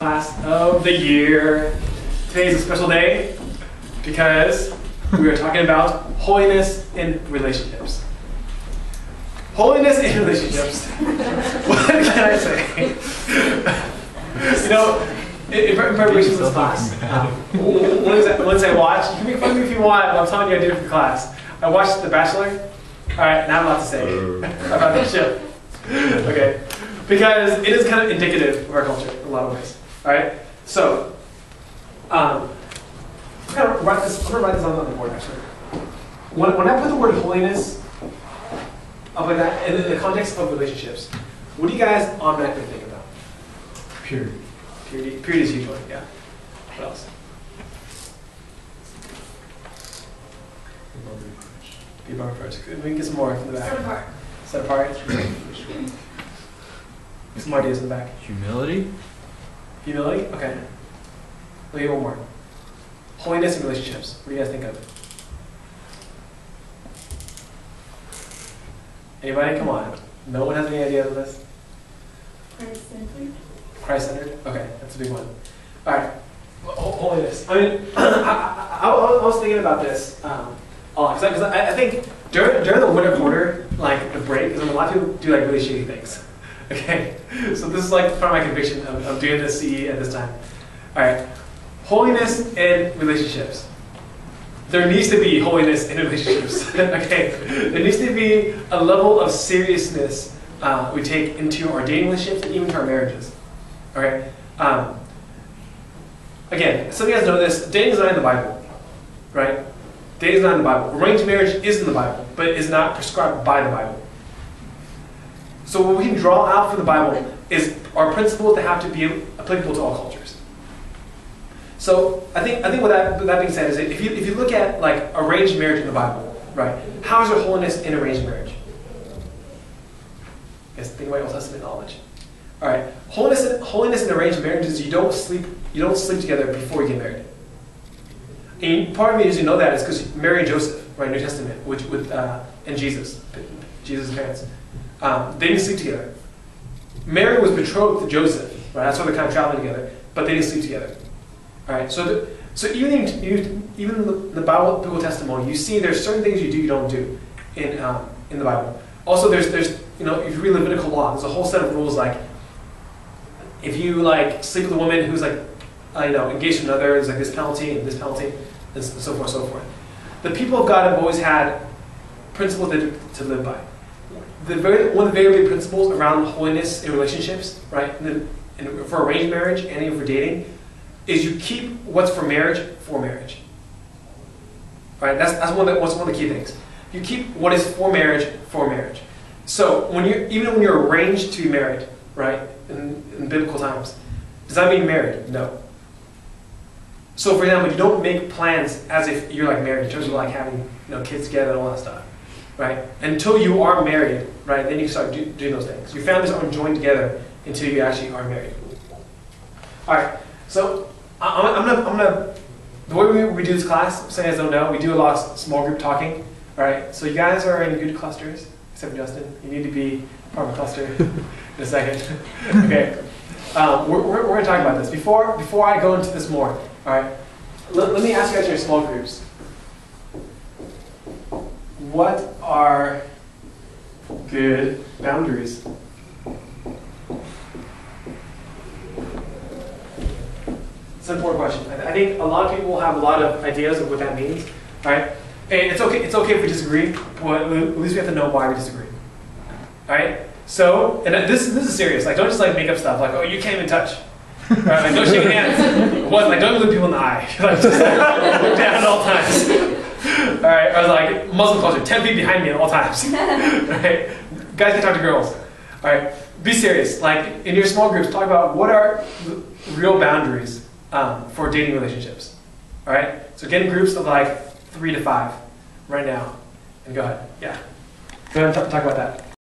Class of the year. Today is a special day because we are talking about holiness in relationships. Holiness in relationships. What can I say? In preparation for this class, once I watched, you can make fun of me if you want, but I'm telling you I did it for the class. I watched The Bachelor. Alright, now I'm about to say about that show. Okay. Because it is kind of indicative of our culture in a lot of ways. Alright? So, I'm going to write this on the board actually. When I put the word holiness up like that, and in the context of relationships, what do you guys automatically think about? Purity. Purity is a huge one, yeah. What else? Be above reproach. We can get some more from the back. Set apart. Set apart. Some ideas in the back. Humility. Humility? Okay. Let me get one more. Holiness in relationships. What do you guys think of? Anybody? Come on. No one has any idea of this? Christ-centered. Christ-centered? Okay, that's a big one. All right. Holiness. I mean, I was thinking about this a lot because I think during the winter quarter, like the break, because a lot of people do like really shady things. Okay, so this is like part of my conviction of doing this CE at this time. All right, holiness in relationships. There needs to be holiness in relationships. Okay, there needs to be a level of seriousness we take into our dating relationships and even to our marriages. Okay. Again, some of you guys know this. Dating is not in the Bible, right? Dating is not in the Bible. Arranged marriage is in the Bible, but is not prescribed by the Bible. So what we can draw out from the Bible is our principles that have to be applicable to all cultures. So I think with that being said, is that if you look at like arranged marriage in the Bible, right? How is there holiness in arranged marriage? Guys, think about Old Testament knowledge. All right, holiness in arranged marriage is you don't sleep together before you get married. And part of me you know that is because Mary and Joseph, right, New Testament, and Jesus' parents, they didn't sleep together. Mary was betrothed to Joseph, right? That's why they're kind of traveling together, but they didn't sleep together. All right, so even in the biblical testimony, you see there's certain things you do you don't do in the Bible. Also, there's if you read Levitical law, there's a whole set of rules like if you like sleep with a woman who's like engaged to another, there's like this penalty and so forth, so forth. The people of God have always had principles to live by. One of the very big principles around holiness in relationships, right, and for arranged marriage and even for dating, is you keep what's for marriage. Right, that's one of the key things. You keep what is for marriage. So even when you're arranged to be married, right, in biblical times, does that mean married? No. So for example, you don't make plans as if you're like married in terms of like having kids together and all that stuff, right? Until you are married, right? Then you start doing those things. Your families aren't joined together until you actually are married. All right. So I'm gonna the way we do this class, some of you guys don't know, we do a lot of small group talking. All right. So you guys are in good clusters, except for Justin. You need to be part of a cluster in a second. Okay. We're going to talk about this. Before I go into this more, all right, let me ask you guys in your small groups, what are good boundaries? It's an important question. I think a lot of people have a lot of ideas of what that means, all right? And it's okay if we disagree, but at least we have to know why we disagree, all right? So, and this is serious. Like, don't just like make up stuff. Like, oh, you can't even touch. Right? Like, don't shake hands. Like, don't even look people in the eye. Like, just look down at all times. All right. I was like Muslim culture, 10 feet behind me at all times. All right. Guys can talk to girls. All right. Be serious. Like in your small groups, talk about what are real boundaries for dating relationships. All right. So get in groups of like 3 to 5 right now, and go ahead. Yeah. Go ahead and talk about that.